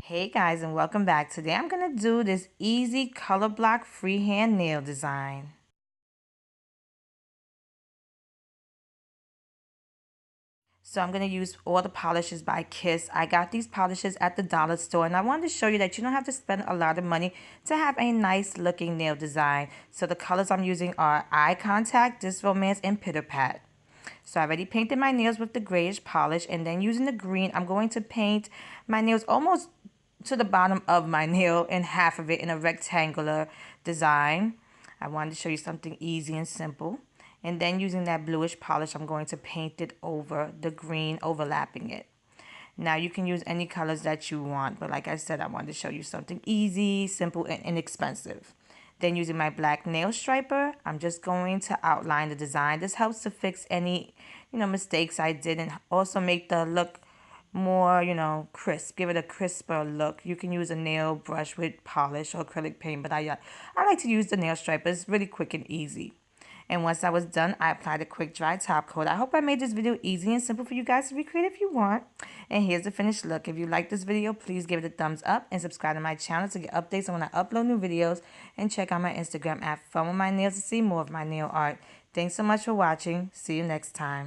Hey guys, and welcome back. Today I'm going to do this easy color block freehand nail design. So I'm going to use all the polishes by Kiss. I got these polishes at the dollar store, and I wanted to show you that you don't have to spend a lot of money to have a nice looking nail design. So the colors I'm using are Eye Contact, This Romance, and Pitter Pat. So I already painted my nails with the grayish polish, and then using the green, I'm going to paint my nails almost to the bottom of my nail and half of it in a rectangular design. I wanted to show you something easy and simple. And then using that bluish polish, I'm going to paint it over the green, overlapping it. Now you can use any colors that you want, but like I said, I wanted to show you something easy, simple, and inexpensive. Then using my black nail striper, I'm just going to outline the design. This helps to fix any, mistakes I did and also make the look more, crisp. Give it a crisper look. You can use a nail brush with polish or acrylic paint, but I like to use the nail striper. It's really quick and easy. And once I was done, I applied a quick dry top coat. I hope I made this video easy and simple for you guys to recreate if you want. And here's the finished look. If you like this video, please give it a thumbs up and subscribe to my channel to get updates on when I upload new videos. And check out my Instagram at Funwithmynails to see more of my nail art. Thanks so much for watching. See you next time.